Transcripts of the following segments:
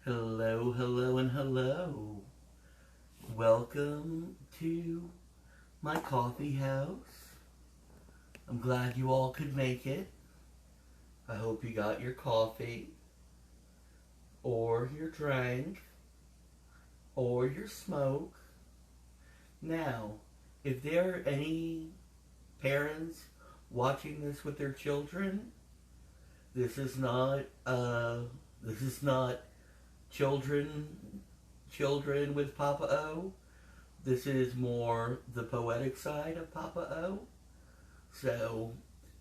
Hello, hello, and hello. Welcome to my coffee house. I'm glad you all could make it. I hope you got your coffee, or your drink, or your smoke. Now, if there are any parents watching this with their children, this is not, this is not children, children with Papa O. This is more the poetic side of Papa O. So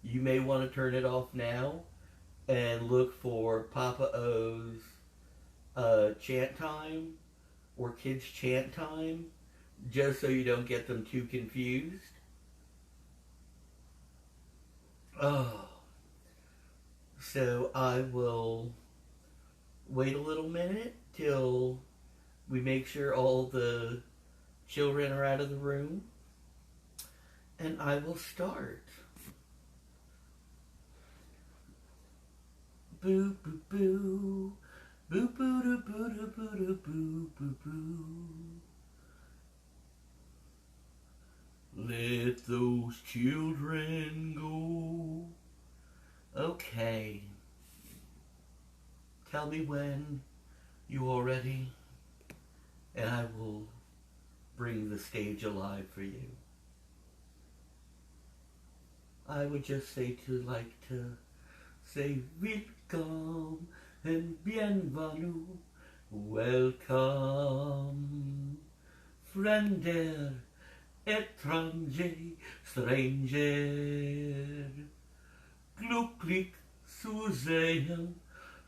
you may want to turn it off now and look for Papa O's chant time or kids chant time, just so you don't get them too confused. Oh, so I will wait a little minute till we make sure all the children are out of the room, and I will start. Boo boo boo, boo boo doo boo doo boo doo boo boo boo. Let those children go. Okay. Tell me when you are ready, and I will bring the stage alive for you. I would just like to say welcome and bienvenue. Welcome, friender, étranger, stranger. Glücklich zu sehen,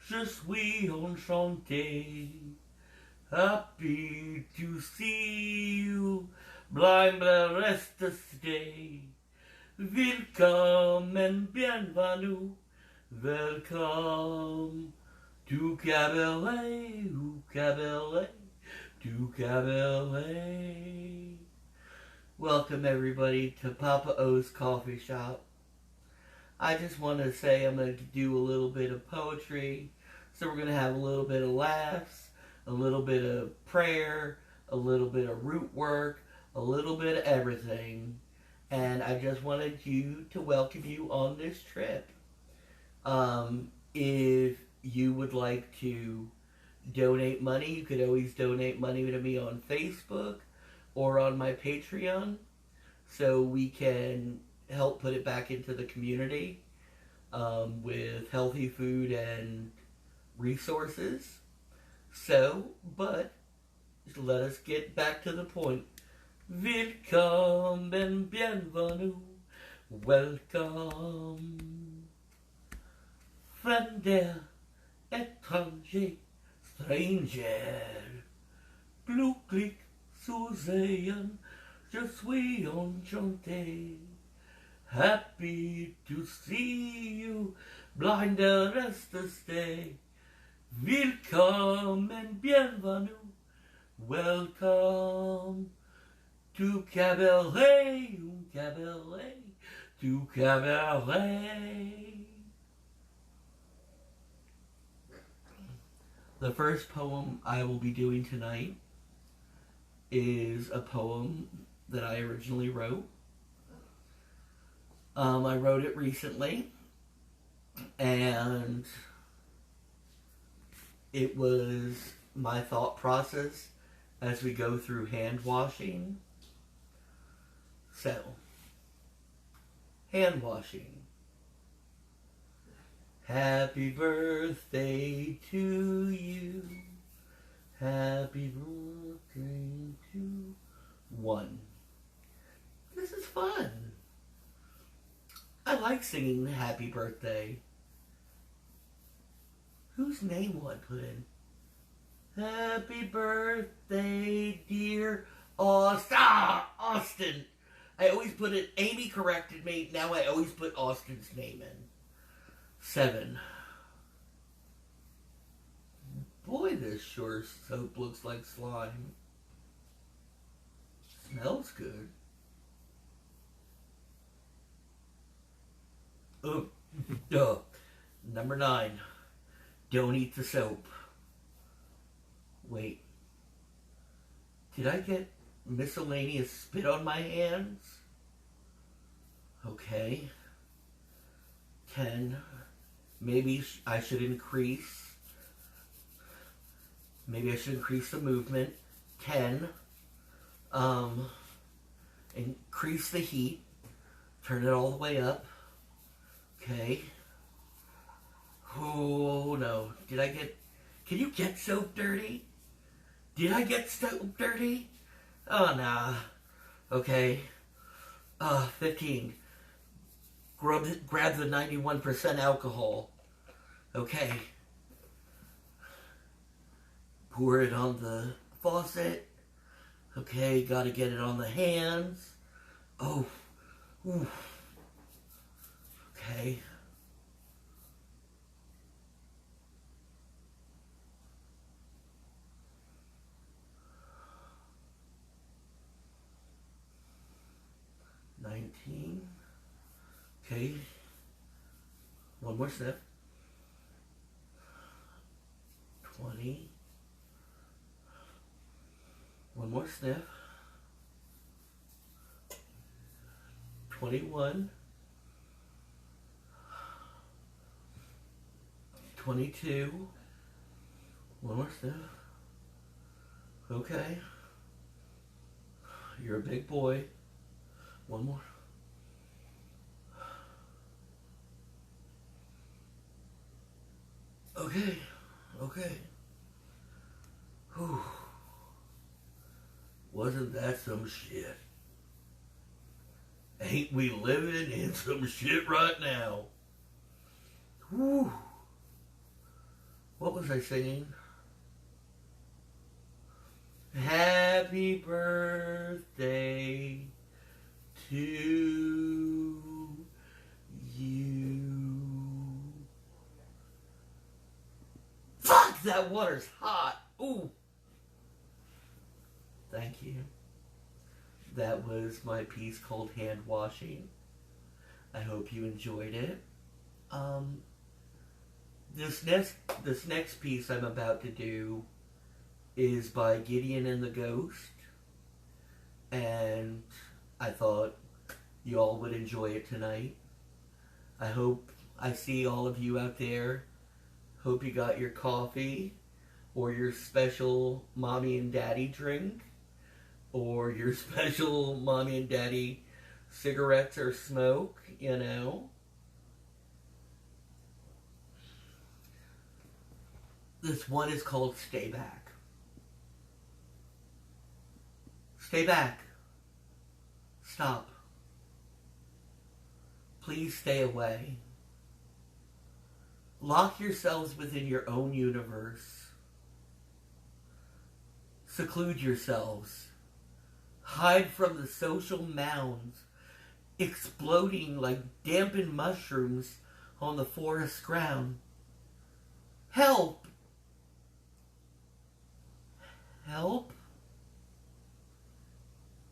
je suis enchanté. Happy to see you, blind the rest of the day. Welcome and bienvenue. Welcome to Cabaret, Cabaret, to Cabaret. Welcome everybody to Papa O's Coffee Shop. I just want to say I'm going to do a little bit of poetry. So we're going to have a little bit of laughs, a little bit of prayer, a little bit of root work, a little bit of everything. And I just wanted to welcome you on this trip. If you would like to donate money, you could always donate money to me on Facebook or on my Patreon, so we can help put it back into the community with healthy food and resources. So, but let us get back to the point. Willkommen and bienvenue. Welcome, friender, étranger, stranger. Glücklich zu sehen, je suis enchanté. Happy to see you, blind the rest of the day. Welcome and bienvenue. Welcome to Cabaret, Cabaret, to Cabaret. The first poem I will be doing tonight is a poem that I originally wrote. I wrote it recently, and it was my thought process as we go through hand washing. So, hand washing. Happy birthday to you. Happy birthday to one. This is fun. I like singing happy birthday. Whose name will I put in? Happy birthday, dear Austin. I always put it, Amy corrected me, now I always put Austin's name in. 7. Boy, this sure soap looks like slime. Smells good. Number 9. Don't eat the soap. Wait. Did I get miscellaneous spit on my hands? Okay. 10. Maybe I should increase. Maybe I should increase the movement. 10. Increase the heat. Turn it all the way up. Okay. Oh no. Did I get... Can you get soap dirty? Did I get soap dirty? Oh, nah. Okay. 15. Grab the 91% alcohol. Okay. Pour it on the faucet. Okay, gotta get it on the hands. Oh. Ooh. Okay. Okay. One more sip. 20. One more sniff. 21. 22. One more sniff. Okay. You're a big boy. One more. Okay. Okay. Whew. Wasn't that some shit? Ain't we living in some shit right now? Whew. What was I singing? Happy birthday to you. Fuck, that water's hot. Ooh. Thank you. That was my piece called Hand Washing. I hope you enjoyed it. This next piece I'm about to do is by Gideon and the Ghost, and I thought you all would enjoy it tonight. I hope I see all of you out there. Hope you got your coffee or your special mommy and daddy drink or your special mommy and daddy cigarettes or smoke, you know. This one is called Stay Back. Stay back. Stop. Please stay away. Lock yourselves within your own universe. Seclude yourselves. Hide from the social mounds exploding like dampened mushrooms on the forest ground. Help! Help?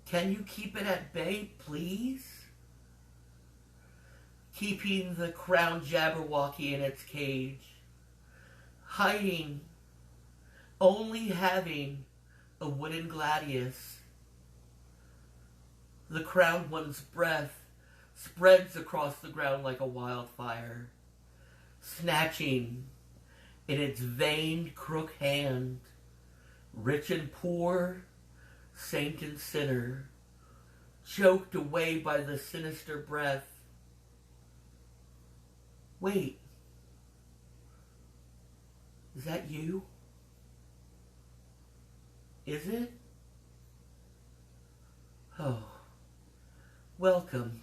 Can you keep it at bay, please? Keeping the crowned Jabberwocky in its cage. Hiding. Only having a wooden gladius. The crowned one's breath spreads across the ground like a wildfire, snatching in its veined crook hand, rich and poor, saint and sinner, choked away by the sinister breath. Wait, is that you? Is it? Oh, welcome,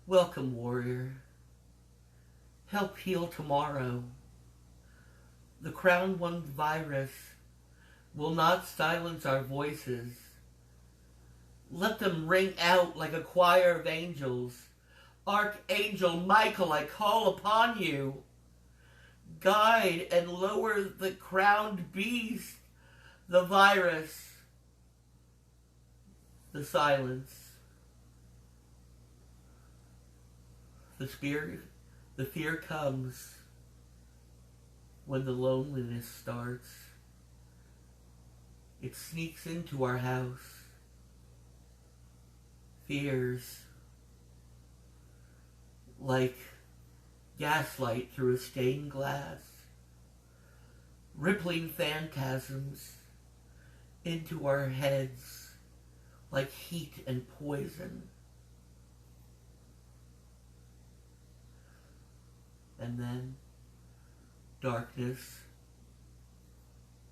welcome, warrior. Help heal tomorrow. The crowned one virus will not silence our voices. Let them ring out like a choir of angels. Archangel Michael, I call upon you. Guide and lower the crowned beast, the virus, the silence. The fear comes when the loneliness starts. It sneaks into our house. Fears, like gaslight through a stained glass, rippling phantasms into our heads like heat and poison. And then darkness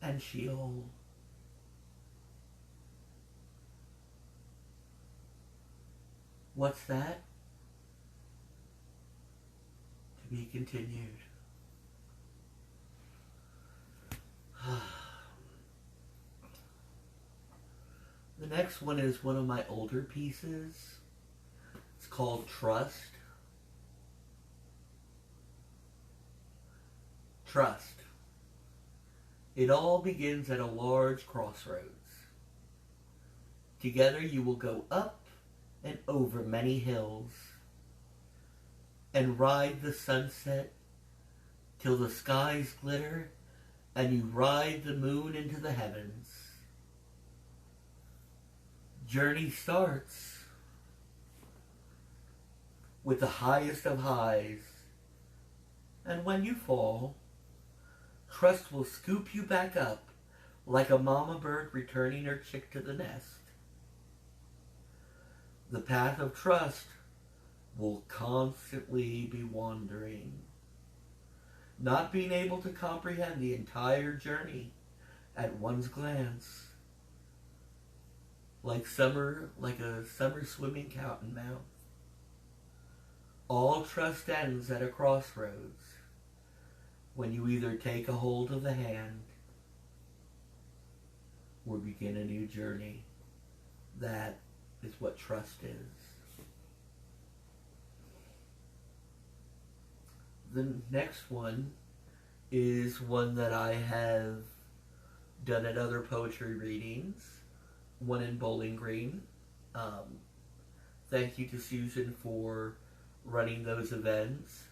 and Sheol. What's that? To be continued. The next one is one of my older pieces. It's called Trust. Trust. It all begins at a large crossroads. Together you will go up and over many hills and ride the sunset till the skies glitter and you ride the moon into the heavens. Journey starts with the highest of highs, and when you fall, trust will scoop you back up like a mama bird returning her chick to the nest. The path of trust will constantly be wandering, not being able to comprehend the entire journey at one's glance, like a summer swimming cottonmouth. All trust ends at a crossroads when you either take a hold of the hand or begin a new journey. That is what trust is. The next one is one that I have done at other poetry readings, one in Bowling Green. Thank you to Susan for running those events.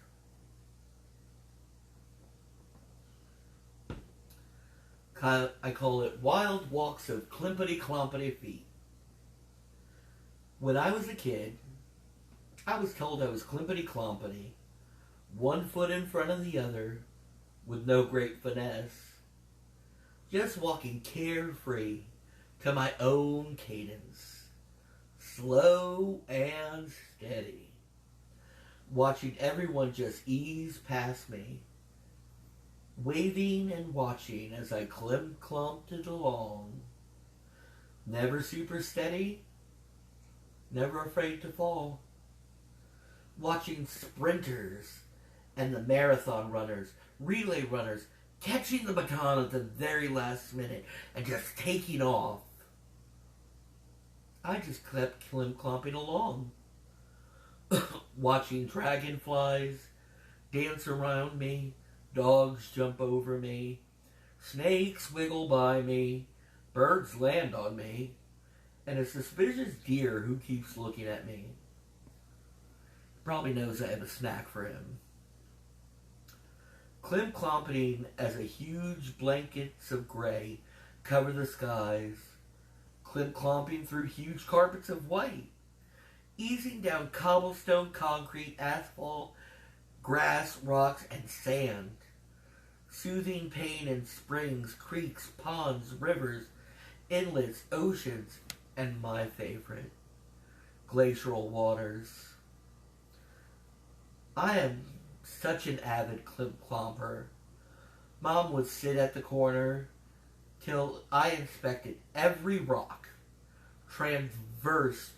I call it Wild Walks of Climpity-Clompity Feet. When I was a kid, I was told I was climpity-clompity, one foot in front of the other, with no great finesse, just walking carefree to my own cadence, slow and steady, watching everyone just ease past me, waving and watching as I clumped it along, never super steady, never afraid to fall, watching sprinters and the marathon runners, relay runners, catching the baton at the very last minute and just taking off. I just kept clomping along, watching dragonflies dance around me, dogs jump over me, snakes wiggle by me, birds land on me, and a suspicious deer who keeps looking at me. Probably knows I have a snack for him. Clompeting as a huge blankets of gray cover the skies, clomping through huge carpets of white, easing down cobblestone, concrete, asphalt, grass, rocks, and sand, soothing pain in springs, creeks, ponds, rivers, inlets, oceans, and my favorite, glacial waters. I am such an avid clomper. Mom would sit at the corner till I inspected every rock, traversed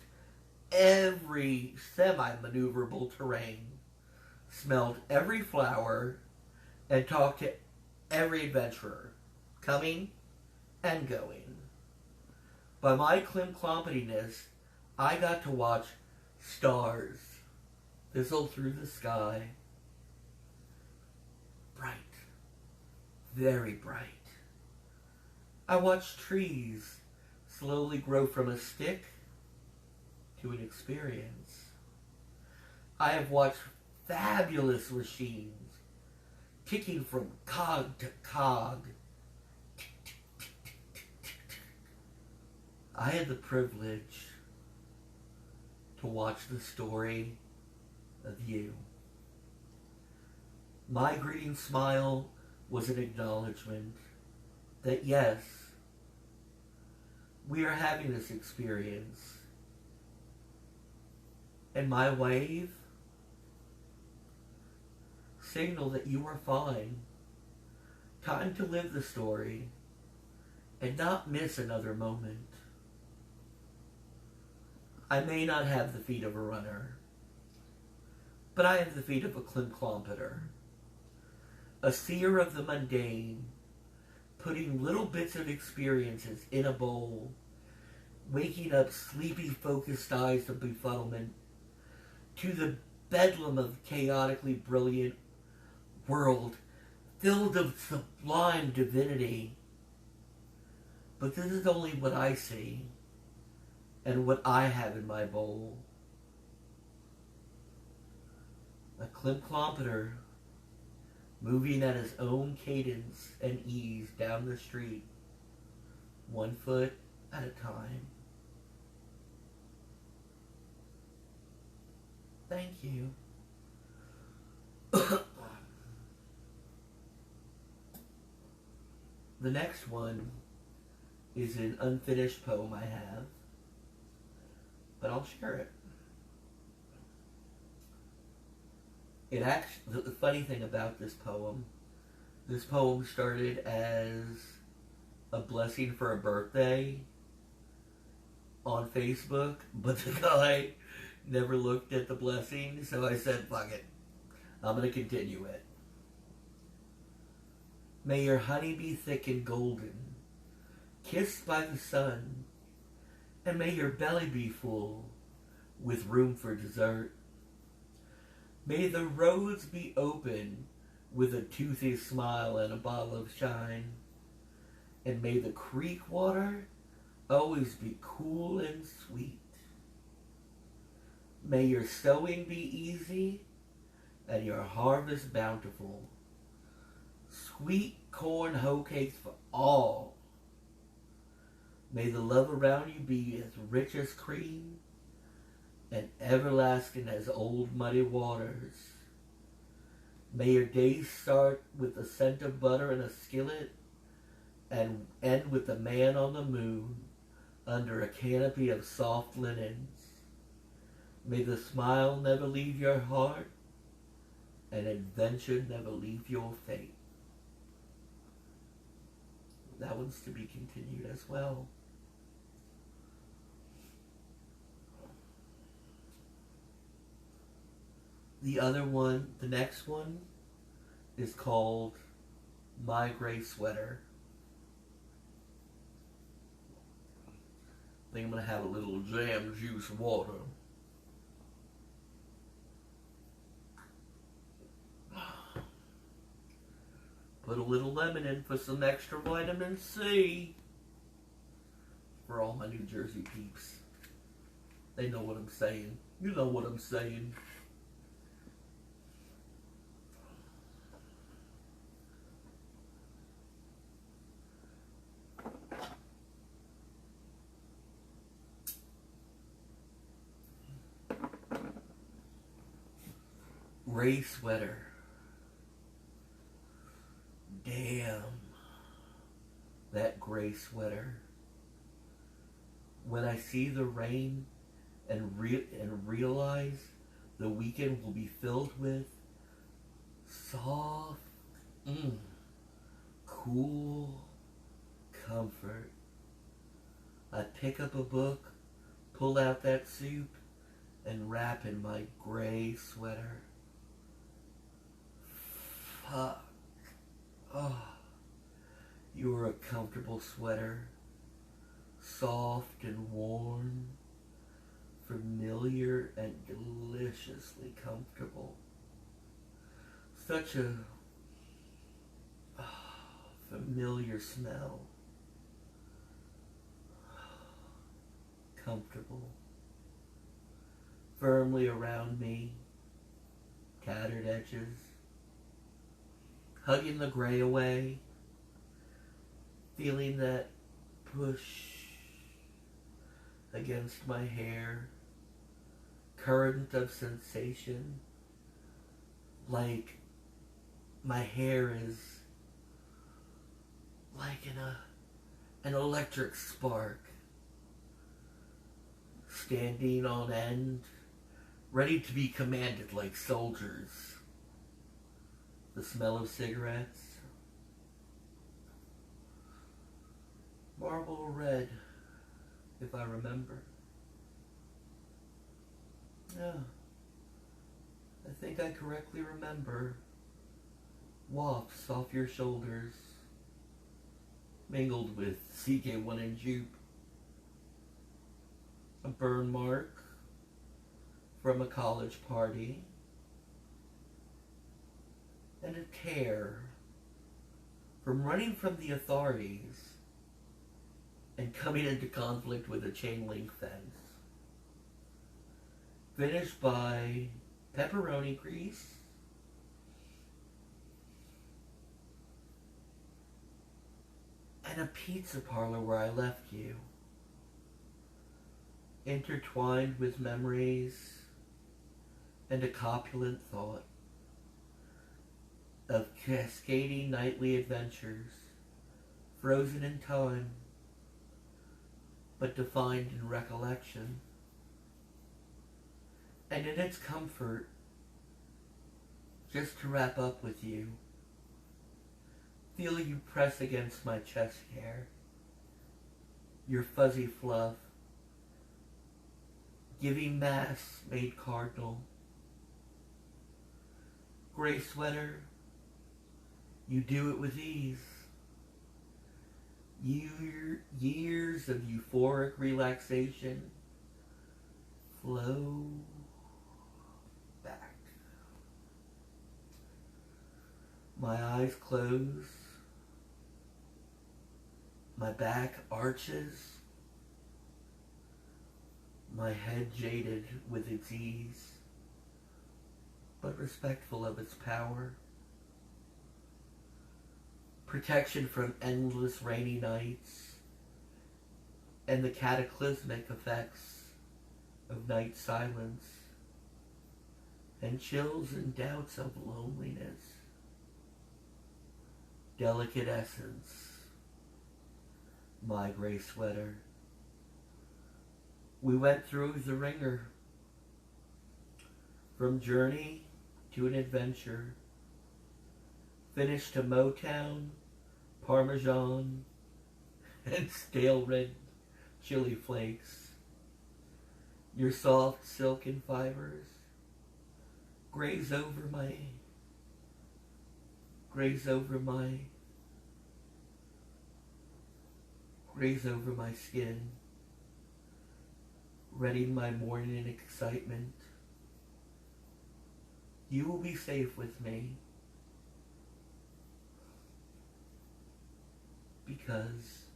every semi-maneuverable terrain, smelled every flower, and talked to every adventurer, coming and going. By my clompetiness, I got to watch stars fizzle through the sky. Bright, very bright. I watched trees slowly grow from a stick to an experience. I have watched fabulous machines ticking from cog to cog, I had the privilege to watch the story of you. My greeting smile was an acknowledgement that yes, we are having this experience. And my wave signaled that you are fine. Time to live the story and not miss another moment. I may not have the feet of a runner, but I have the feet of a Klimklompeter, a seer of the mundane, putting little bits of experiences in a bowl, waking up sleepy, focused eyes of befuddlement to the bedlam of chaotically brilliant world filled of sublime divinity. But this is only what I see and what I have in my bowl. A Klimklompeter moving at his own cadence and ease down the street, 1 foot at a time. Thank you. The next one is an unfinished poem I have, but I'll share it. The funny thing about this poem started as a blessing for a birthday on Facebook, but the guy never looked at the blessing, so I said, fuck it, I'm going to continue it. May your honey be thick and golden, kissed by the sun, and may your belly be full, with room for dessert. May the roads be open, with a toothy smile and a bottle of shine, and may the creek water always be cool and sweet. May your sowing be easy, and your harvest bountiful. Sweet corn hoe cakes for all. May the love around you be as rich as cream, and everlasting as old muddy waters. May your days start with the scent of butter in a skillet, and end with the man on the moon, under a canopy of soft linens. May the smile never leave your heart, and adventure never leave your fate. That one's to be continued as well. The next one, is called My Gray Sweater. I think I'm going to have a little jam juice water. Put a little lemon in for some extra vitamin C. For all my New Jersey peeps. They know what I'm saying. You know what I'm saying. Gray sweater. Damn. That gray sweater. When I see the rain and realize the weekend will be filled with soft, cool comfort, I pick up a book, pull out that soup, and wrap in my gray sweater. Fuck. Oh, you're a comfortable sweater, soft and warm, familiar and deliciously comfortable. Such a familiar smell. Comfortable. Firmly around me, tattered edges. Hugging the gray away, feeling that push against my hair, current of sensation, like my hair is like an electric spark, standing on end, ready to be commanded like soldiers. The smell of cigarettes, marble red, if I remember. Yeah, I think I correctly remember. Wafts off your shoulders, mingled with CK1 and Jupe. A burn mark from a college party, and a tear from running from the authorities and coming into conflict with a chain link fence. Finished by pepperoni grease, and a pizza parlor where I left you, intertwined with memories and a copulent thought of cascading nightly adventures, frozen in time, but defined in recollection. And in its comfort, just to wrap up with you, feel you press against my chest hair, your fuzzy fluff, giving mass made cardinal. Gray sweater, you do it with ease. Years of euphoric relaxation flow back. My eyes close, my back arches, my head jaded with its ease, but respectful of its power. Protection from endless rainy nights and the cataclysmic effects of night silence and chills and doubts of loneliness. Delicate essence, my gray sweater. We went through the ringer, from journey to an adventure, finished to Motown, Parmesan, and stale red chili flakes. Your soft silken fibers graze over my skin, readying my morning excitement. You will be safe with me, because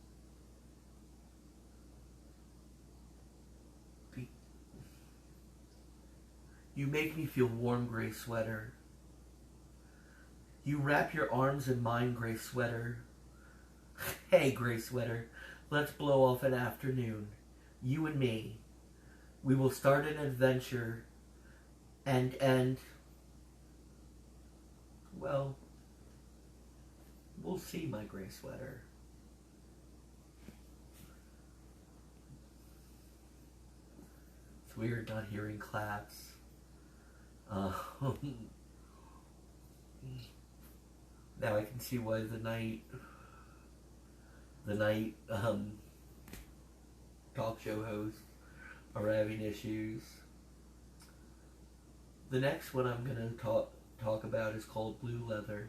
you make me feel warm, gray sweater. You wrap your arms in mine, gray sweater. Hey, gray sweater, let's blow off an afternoon. You and me. We will start an adventure and end, well, we'll see, my gray sweater. It's weird not hearing claps. Now I can see why the night talk show hosts are having issues. The next one I'm going to talk about is called Blue Leather.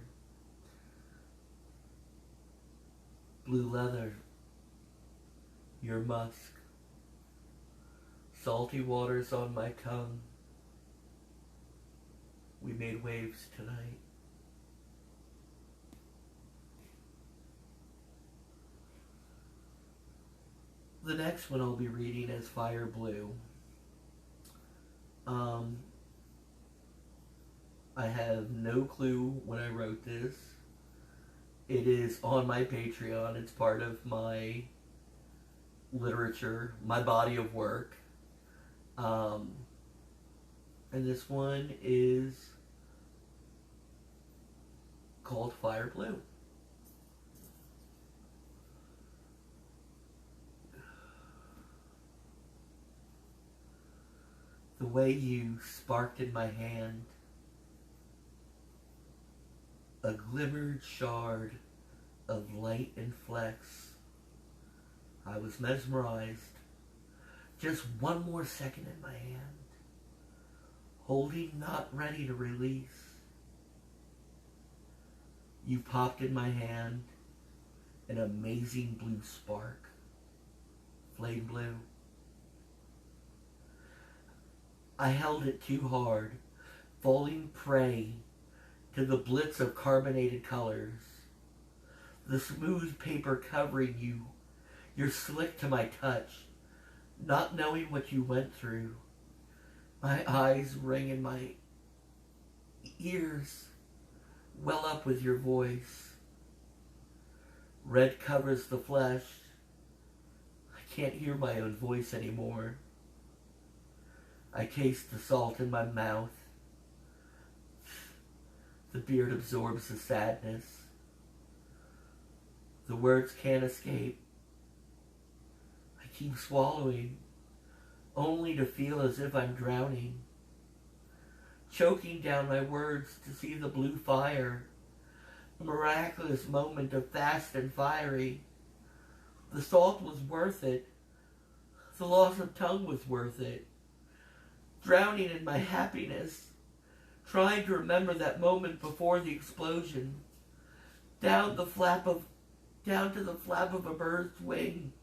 Blue leather, your musk, salty waters on my tongue. We made waves tonight. The next one I'll be reading is Fire Blue. I have no clue when I wrote this. It is on my Patreon. It's part of my literature, my body of work. And this one is called Fire Blue. The way you sparked in my hand, a glimmered shard of light and flex. I was mesmerized. Just one more second in my hand, holding, not ready to release. You popped in my hand an amazing blue spark, flame blue. I held it too hard, falling prey to the blitz of carbonated colors. The smooth paper covering you, you're slick to my touch, not knowing what you went through. My eyes ring and my ears well up with your voice. Red covers the flesh. I can't hear my own voice anymore. I taste the salt in my mouth. The beard absorbs the sadness. The words can't escape. I keep swallowing, only to feel as if I'm drowning. Choking down my words to see the blue fire. A miraculous moment of fast and fiery. The salt was worth it. The loss of tongue was worth it. Drowning in my happiness, trying to remember that moment before the explosion. Down to the flap of a bird's wing,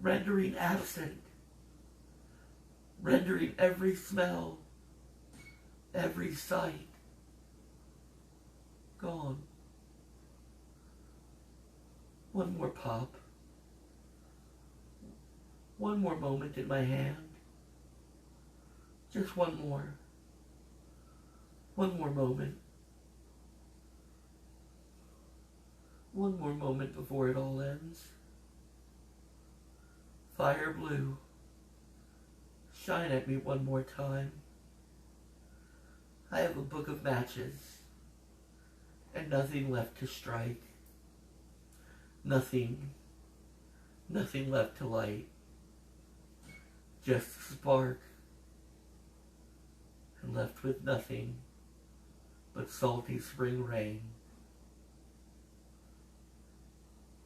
rendering absent, rendering every smell, every sight gone. One more pop. One more moment in my hand. Just one more. One more moment. One more moment before it all ends. Fire blue. Shine at me one more time. I have a book of matches and nothing left to strike. Nothing left to light. Just a spark. And left with nothing but salty spring rain.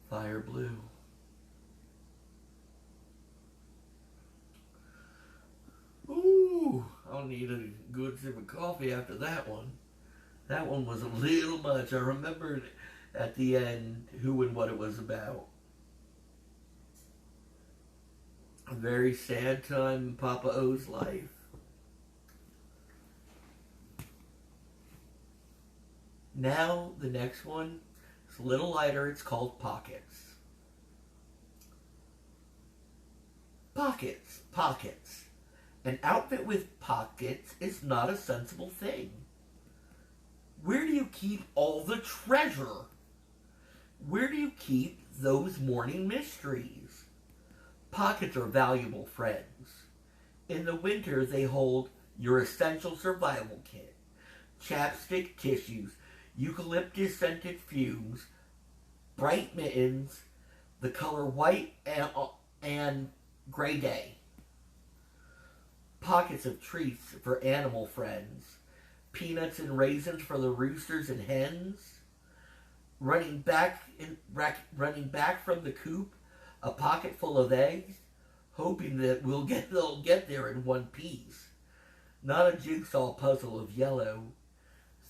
Fire blue. Ooh, I'll need a good sip of coffee after that one. That one was a little much. I remembered at the end who and what it was about. A very sad time in Papa O's life. Now, the next one is a little lighter. It's called Pockets. Pockets, pockets. An outfit with pockets is not a sensible thing. Where do you keep all the treasure? Where do you keep those morning mysteries? Pockets are valuable friends. In the winter, they hold your essential survival kit. Chapstick tissues, eucalyptus-scented fumes, bright mittens, the color white and gray day. Pockets of treats for animal friends, peanuts and raisins for the roosters and hens. Running back from the coop, a pocket full of eggs, hoping that they'll get there in one piece. Not a jigsaw puzzle of yellow,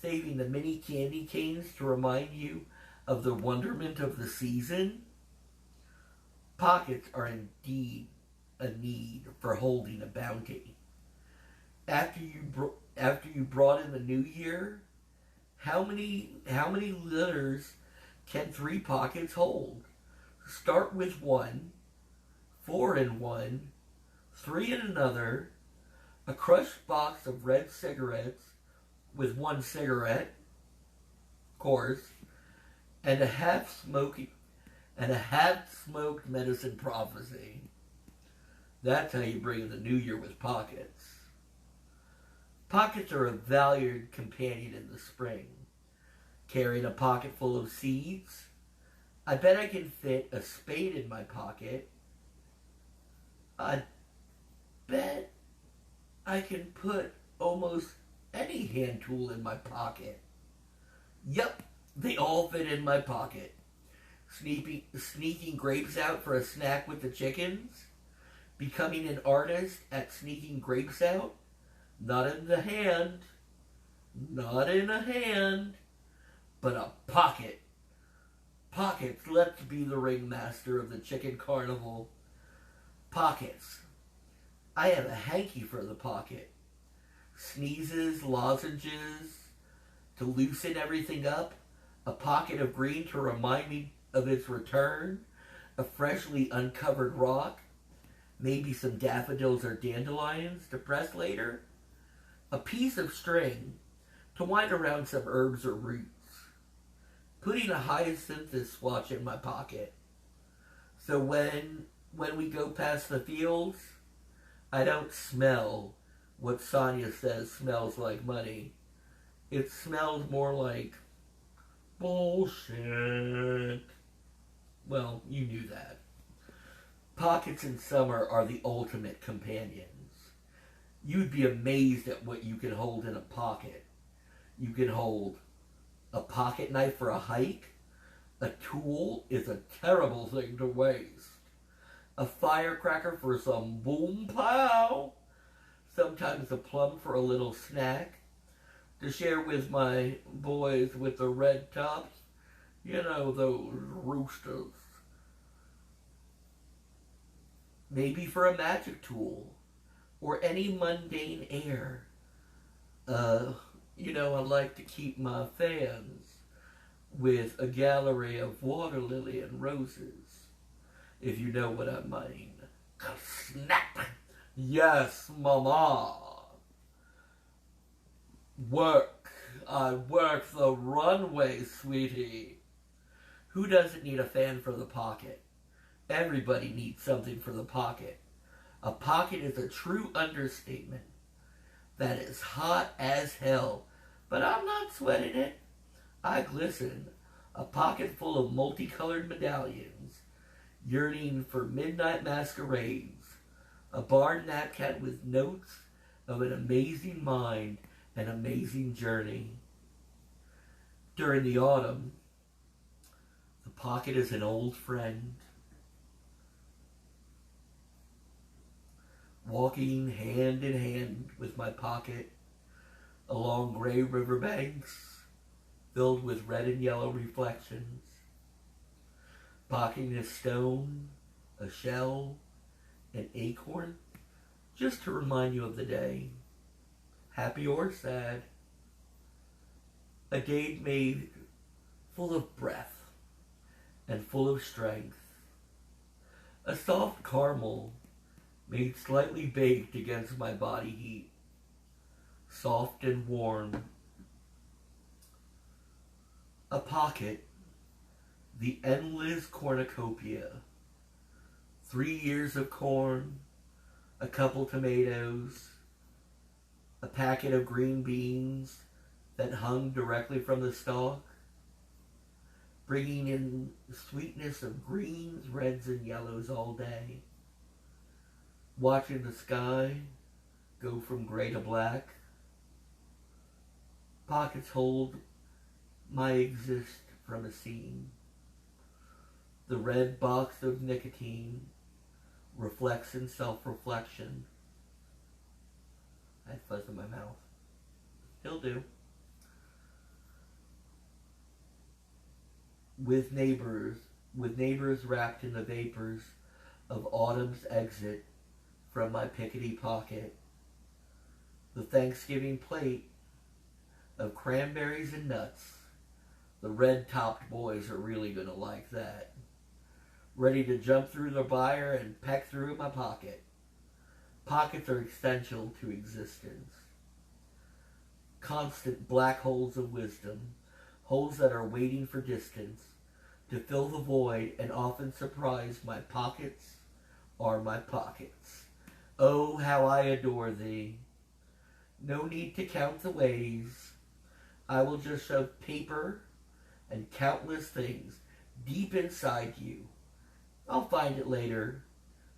saving the mini candy canes to remind you of the wonderment of the season. Pockets are indeed a need for holding a bounty. After you brought in the new year, how many litters can 3 pockets hold? Start with 1, 4 in one, 3 in another, a crushed box of red cigarettes with 1 cigarette, of course, and a half and a half-smoked medicine prophecy. That's how you bring in the new year with pockets. Pockets are a valued companion in the spring. Carrying a pocket full of seeds, I bet I can fit a spade in my pocket. I bet I can put almost any hand tool in my pocket. Yep, they all fit in my pocket. Sneaking grapes out for a snack with the chickens. Becoming an artist at sneaking grapes out. Not in the hand. Not in a hand. But a pocket. Pockets, let's be the ringmaster of the chicken carnival. Pockets. I have a hanky for the pocket. Sneezes, lozenges, to loosen everything up. A pocket of green to remind me of its return. A freshly uncovered rock. Maybe some daffodils or dandelions to press later. A piece of string to wind around some herbs or roots. Putting a hyacinthus swatch in my pocket. So when we go past the fields, I don't smell what Sonia says smells like money. It smells more like bullshit. Well, you knew that. Pockets in summer are the ultimate companions. You'd be amazed at what you can hold in a pocket. You can hold a pocket knife for a hike. A tool is a terrible thing to waste. A firecracker for some boom pow. Sometimes a plum for a little snack. To share with my boys with the red tops. You know, those roosters. Maybe for a magic tool. Or any mundane air. You know, I like to keep my fans with a gallery of water lily and roses. If you know what I mean. Snap! Yes, mama. Work. I work the runway, sweetie. Who doesn't need a fan for the pocket? Everybody needs something for the pocket. A pocket is a true understatement. That is hot as hell. But I'm not sweating it. I glisten. A pocket full of multicolored medallions. Yearning for midnight masquerades. A barn napkin with notes of an amazing mind and amazing journey. During the autumn, the pocket is an old friend. Walking hand in hand with my pocket along gray riverbanks filled with red and yellow reflections. Pocketing a stone, a shell, an acorn, just to remind you of the day, happy or sad. A day made full of breath and full of strength. A soft caramel made slightly baked against my body heat, soft and warm. A pocket, the endless cornucopia. 3 years of corn, a couple tomatoes, a packet of green beans that hung directly from the stalk, bringing in the sweetness of greens, reds, and yellows all day. Watching the sky go from gray to black. Pockets hold my exist from a scene. The red box of nicotine reflects in self-reflection. I had fuzz in my mouth. Still do. With neighbors wrapped in the vapors of autumn's exit from my pickety pocket. The Thanksgiving plate of cranberries and nuts. The red-topped boys are really going to like that. Ready to jump through the wire and peck through my pocket. Pockets are essential to existence. Constant black holes of wisdom. Holes that are waiting for distance. to fill the void and often surprise my pockets are my pockets. Oh, how I adore thee. No need to count the ways. I will just shove paper and countless things deep inside you. I'll find it later,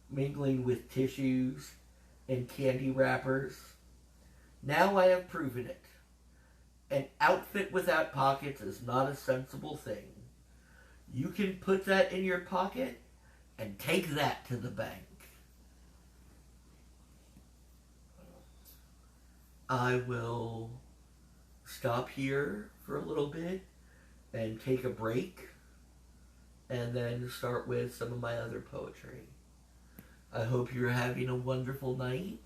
mingling with tissues and candy wrappers. Now I have proven it. An outfit without pockets is not a sensible thing. You can put that in your pocket and take that to the bank. I will stop here for a little bit and take a break and then start with some of my other poetry. I hope you're having a wonderful night.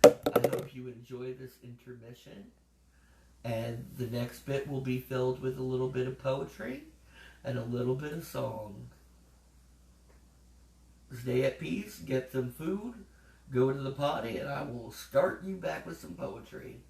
I hope you enjoy this intermission. And the next bit will be filled with a little bit of poetry and a little bit of song. Stay at peace, get some food, go to the potty, and I will start you back with some poetry.